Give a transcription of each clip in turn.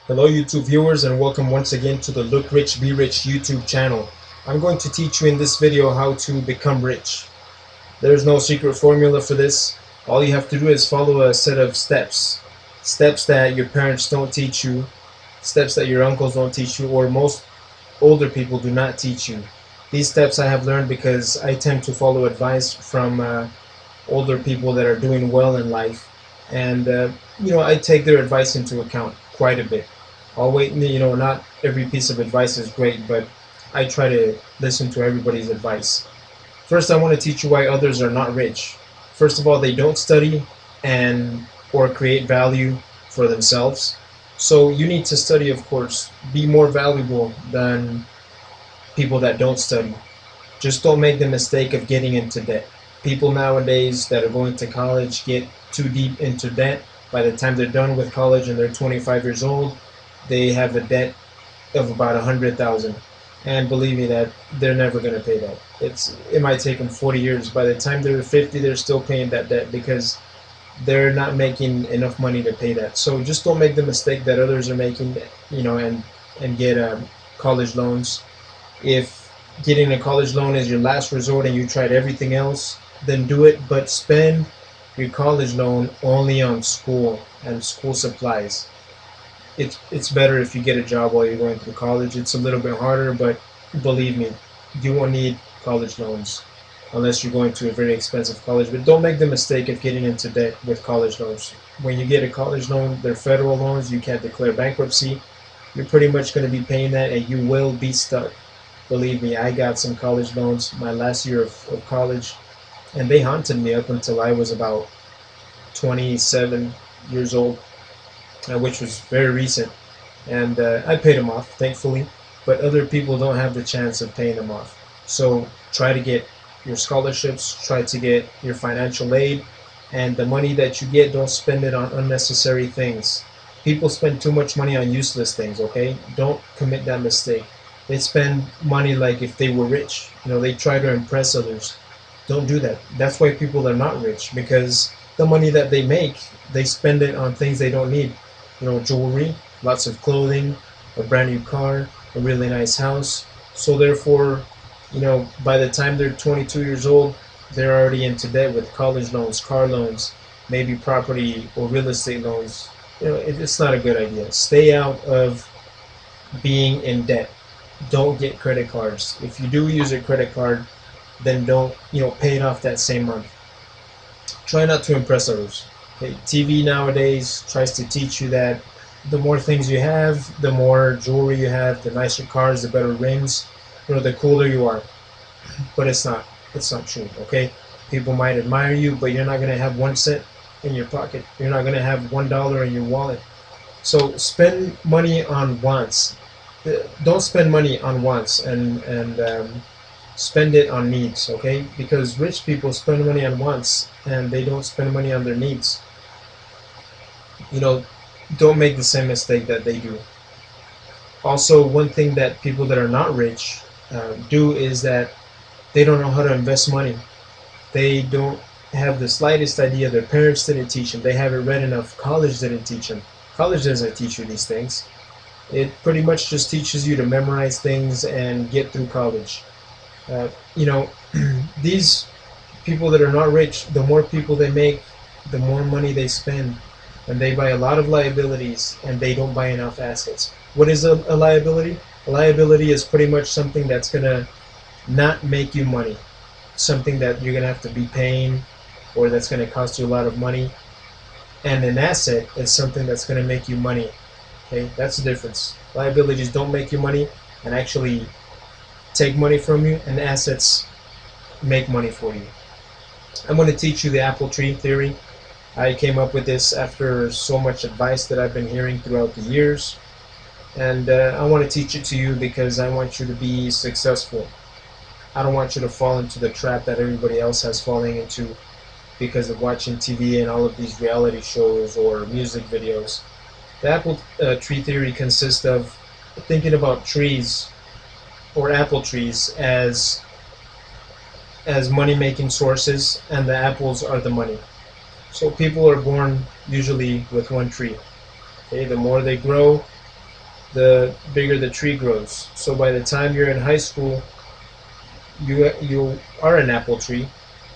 Hello YouTube viewers, and welcome once again to the Look Rich Be Rich YouTube channel. I'm going to teach you in this video how to become rich. There's no secret formula for this. All you have to do is follow a set of steps. Steps that your parents don't teach you, steps that your uncles don't teach you, or most older people do not teach you. These steps I have learned because I tend to follow advice from older people that are doing well in life, and I take their advice into account quite a bit. I'll wait. Not every piece of advice is great, but I try to listen to everybody's advice. First, I want to teach you why others are not rich. First of all, they don't study and or create value for themselves. So you need to study, of course. Be more valuable than people that don't study. Just don't make the mistake of getting into debt. People nowadays that are going to college get too deep into debt. By the time they're done with college and they're 25 years old, they have a debt of about 100,000, and believe me that they're never going to pay that. It might take them 40 years. By the time they're 50, they're still paying that debt because they're not making enough money to pay that. So just don't make the mistake that others are making, and get college loans. If getting a college loan is your last resort and you tried everything else, then do it, but spend your college loan only on school and school supplies. It's better if you get a job while you're going through college. It's a little bit harder, but believe me, you won't need college loans unless you're going to a very expensive college. But don't make the mistake of getting into debt with college loans. When you get a college loan, they're federal loans. You can't declare bankruptcy. You're pretty much going to be paying that, and you will be stuck. Believe me, I got some college loans my last year of college, and they haunted me up until I was about 27 years old, which was very recent. And I paid them off, thankfully, but other people don't have the chance of paying them off. So try to get your scholarships, try to get your financial aid, and the money that you get, don't spend it on unnecessary things. People spend too much money on useless things, okay? Don't commit that mistake. They spend money like if they were rich. They try to impress others. Don't do that. That's why people are not rich, because the money that they make, they spend it on things they don't need. Jewelry, lots of clothing, a brand new car, a really nice house. So therefore, by the time they're 22 years old, they're already into debt with college loans, car loans, maybe property or real estate loans. It's not a good idea. Stay out of being in debt. Don't get credit cards. If you do use a credit card, then don't pay it off that same month. Try not to impress others. Okay? TV nowadays tries to teach you that the more things you have, the more jewelry you have, the nicer cars, the better rims, the cooler you are. But it's not. It's not true. Okay? People might admire you, but you're not gonna have 1 cent in your pocket. You're not gonna have $1 in your wallet. So spend money on wants. Don't spend money on wants, and spend it on needs, okay? Because rich people spend money on wants and they don't spend money on their needs. Don't make the same mistake that they do. Also, one thing that people that are not rich do is that they don't know how to invest money. They don't have the slightest idea. Their parents didn't teach them. They haven't read enough. College didn't teach them. College doesn't teach you these things. It pretty much just teaches you to memorize things and get through college. Uh, you know, these people that are not rich, the more people they make, the more money they spend, and they buy a lot of liabilities and they don't buy enough assets. What is a liability? A liability is pretty much something that's gonna not make you money, something that you're gonna have to be paying, or that's gonna cost you a lot of money. And an asset is something that's gonna make you money. Okay, that's the difference. Liabilities don't make you money and actually take money from you, and assets make money for you. I'm going to teach you the apple tree theory. I came up with this after so much advice that I've been hearing throughout the years, and I want to teach it to you because I want you to be successful. I don't want you to fall into the trap that everybody else has falling into because of watching TV and all of these reality shows or music videos. The apple tree theory consists of thinking about trees or apple trees as money-making sources, and the apples are the money. So people are born usually with one tree. Okay, the more they grow, the bigger the tree grows. So by the time you're in high school, you are an apple tree,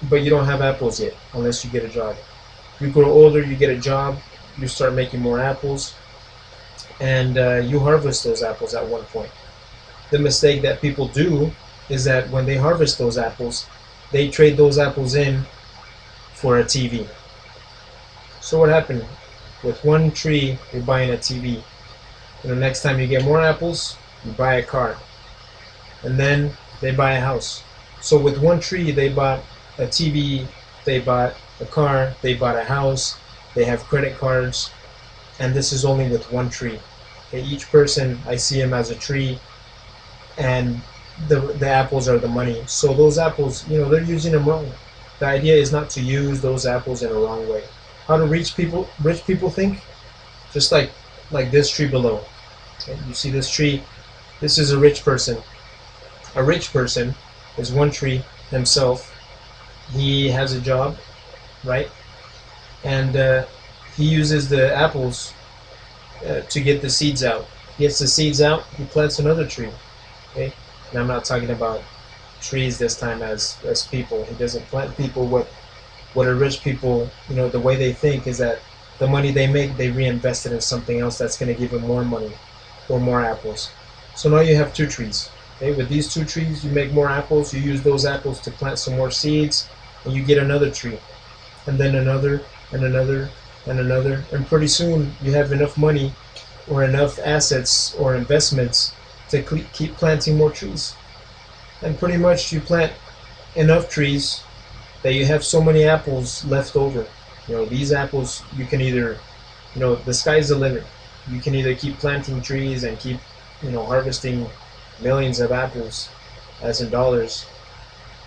but you don't have apples yet unless you get a job. You grow older, you get a job, you start making more apples, and you harvest those apples at one point. The mistake that people do is that when they harvest those apples, they trade those apples in for a TV. So what happened? With one tree, you're buying a TV. And the next time you get more apples, you buy a car. And then they buy a house. So with one tree, they bought a TV, they bought a car, they bought a house, they have credit cards, and this is only with one tree. Okay, each person, I see him as a tree, and the apples are the money. So those apples, they're using them wrong. The idea is not to use those apples in a wrong way. How do rich people think? Just like this tree below. Okay, you see this tree? This is a rich person. A rich person is one tree himself. He has a job, right? And he uses the apples to get the seeds out. He gets the seeds out, he plants another tree. Okay? And I'm not talking about trees this time as people. He doesn't plant people. What a rich people, the way they think is that the money they make, they reinvest it in something else that's going to give them more money or more apples. So now you have two trees. Okay? With these two trees, you make more apples. You use those apples to plant some more seeds, and you get another tree, and then another, and another, and another, and pretty soon you have enough money or enough assets or investments to keep planting more trees. And pretty much you plant enough trees that you have so many apples left over. These apples, you can either, the sky's the limit. You can either keep planting trees and keep, harvesting millions of apples, as in dollars,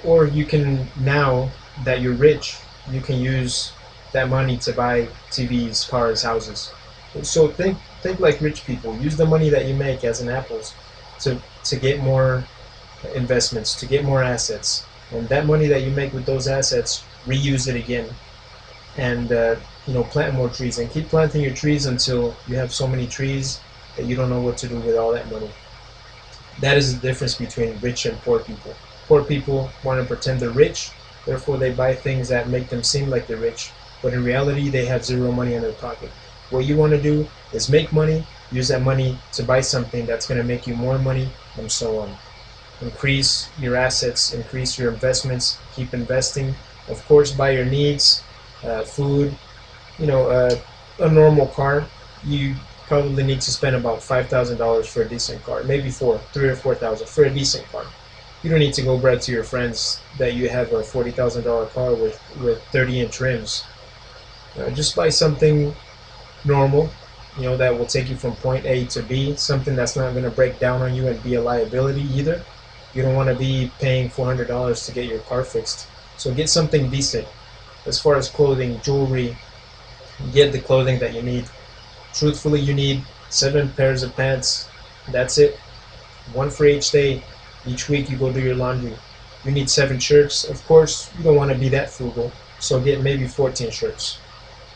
or you can, now that you're rich, you can use that money to buy TVs, cars, houses. So think like rich people. Use the money that you make as in apples to get more investments, to get more assets, and that money that you make with those assets, reuse it again, and plant more trees, and keep planting your trees until you have so many trees that you don't know what to do with all that money. That is the difference between rich and poor people. Poor people want to pretend they're rich, therefore they buy things that make them seem like they're rich, but in reality they have zero money in their pocket. What you want to do is make money, use that money to buy something that's going to make you more money, and so on. Increase your assets, increase your investments, keep investing. Of course, buy your needs, food, a normal car. You probably need to spend about $5,000 for a decent car, maybe $3,000 or $4,000 for a decent car. You don't need to go brag to your friends that you have a $40,000 car with 30-inch rims. Just buy something normal, that will take you from point A to B, something that's not going to break down on you and be a liability either. You don't want to be paying $400 to get your car fixed. So get something decent. As far as clothing, jewelry, get the clothing that you need. Truthfully, you need 7 pairs of pants. That's it. One for each day. Each week you go do your laundry. You need 7 shirts. Of course, you don't want to be that frugal, so get maybe 14 shirts.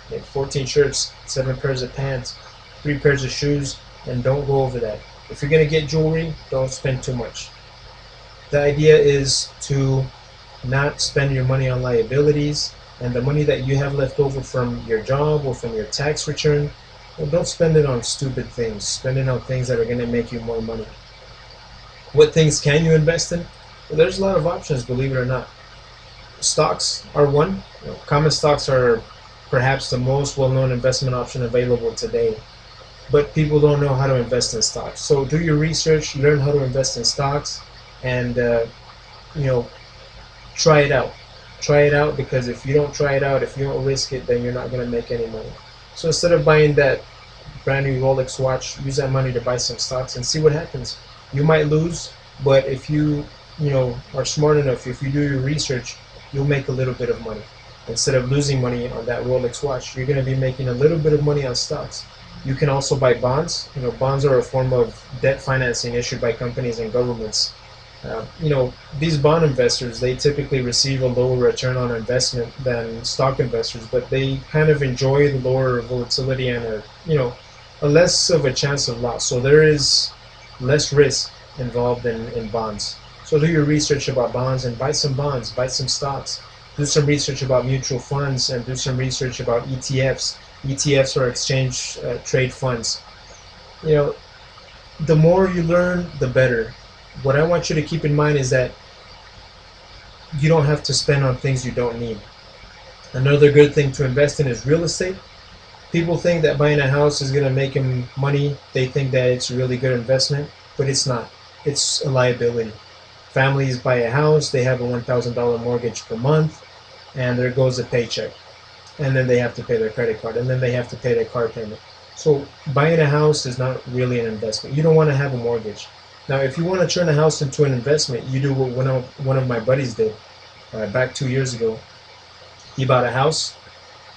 Get 14 shirts, 7 pairs of pants, 3 pairs of shoes, and don't go over that. If you're going to get jewelry, don't spend too much. The idea is to not spend your money on liabilities, and the money that you have left over from your job or from your tax return, well, don't spend it on stupid things. Spend it on things that are going to make you more money. What things can you invest in? Well, there's a lot of options, believe it or not. Stocks are one. Common stocks are perhaps the most well-known investment option available today, but people don't know how to invest in stocks. So do your research, learn how to invest in stocks, and try it out. Try it out, because if you don't try it out, if you don't risk it, then you're not going to make any money. So instead of buying that brand new Rolex watch, use that money to buy some stocks and see what happens. You might lose, but if you are smart enough, if you do your research, you'll make a little bit of money. Instead of losing money on that Rolex watch, you're going to be making a little bit of money on stocks. You can also buy bonds. Bonds are a form of debt financing issued by companies and governments. These bond investors, they typically receive a lower return on investment than stock investors, but they kind of enjoy the lower volatility and a less of a chance of loss. So there is less risk involved in bonds. So do your research about bonds and buy some bonds, buy some stocks. Do some research about mutual funds and do some research about ETFs. ETFs are exchange trade funds. You know, the more you learn, the better. What I want you to keep in mind is that you don't have to spend on things you don't need. Another good thing to invest in is real estate. People think that buying a house is going to make them money. They think that it's a really good investment, but it's not. It's a liability. Families buy a house, they have a $1,000 mortgage per month, and there goes a paycheck. And then they have to pay their credit card, and then they have to pay their car payment. So buying a house is not really an investment. You don't want to have a mortgage. Now, if you want to turn a house into an investment, you do what one of my buddies did back 2 years ago. He bought a house,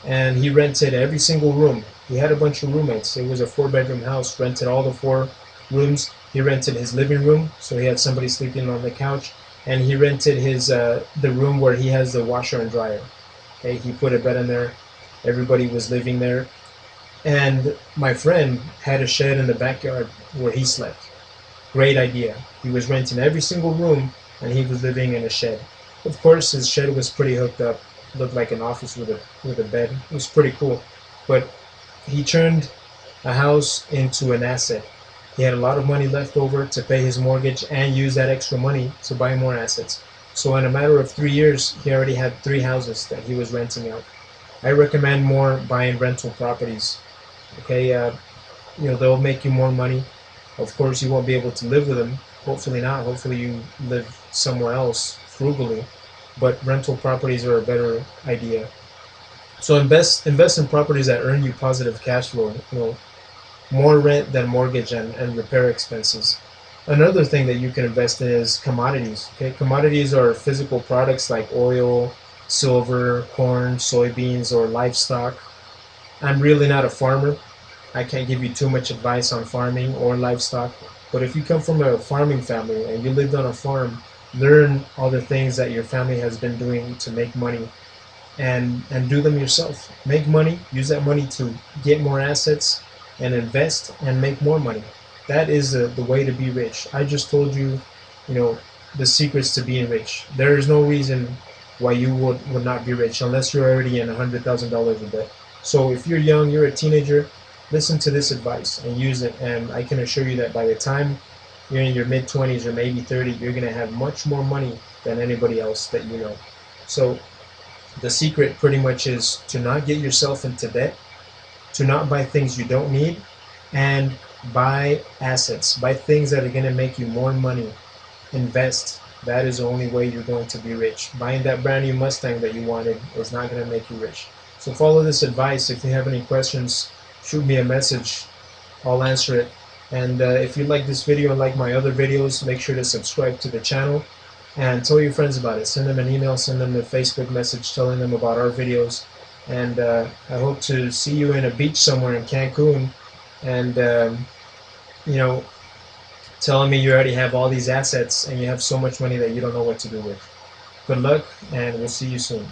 and he rented every single room. He had a bunch of roommates. It was a 4-bedroom house, rented all the 4 rooms. He rented his living room, so he had somebody sleeping on the couch, and he rented his the room where he has the washer and dryer. Okay, he put a bed in there. Everybody was living there, and my friend had a shed in the backyard where he slept. Great idea. He was renting every single room, and he was living in a shed. Of course, his shed was pretty hooked up. Looked like an office with a bed. It was pretty cool, but he turned a house into an asset. He had a lot of money left over to pay his mortgage and use that extra money to buy more assets. So in a matter of 3 years, he already had 3 houses that he was renting out. I recommend more buying rental properties. Okay, they'll make you more money. Of course, you won't be able to live with them. Hopefully not. Hopefully you live somewhere else frugally. But rental properties are a better idea. So invest in properties that earn you positive cash flow. More rent than mortgage and repair expenses. Another thing that you can invest in is commodities. Okay, commodities are physical products like oil, silver, corn, soybeans, or livestock. I'm really not a farmer. I can't give you too much advice on farming or livestock. But if you come from a farming family and you lived on a farm, learn all the things that your family has been doing to make money and do them yourself. Make money, use that money to get more assets and invest and make more money. That is the way to be rich. I just told you, the secrets to being rich. There is no reason why you would not be rich unless you're already in $100,000 of debt. So if you're young, you're a teenager, listen to this advice and use it, and I can assure you that by the time you're in your mid-20s or maybe 30, you're going to have much more money than anybody else that you know. So the secret pretty much is to not get yourself into debt, to not buy things you don't need, and buy assets. Buy things that are going to make you more money. Invest. That is the only way you're going to be rich. Buying that brand new Mustang that you wanted is not going to make you rich. So follow this advice. If you have any questions, shoot me a message. I'll answer it. And if you like this video and like my other videos, make sure to subscribe to the channel and tell your friends about it. Send them an email, send them a Facebook message telling them about our videos. And I hope to see you in a beach somewhere in Cancun and, telling me you already have all these assets and you have so much money that you don't know what to do with. Good luck, and we'll see you soon.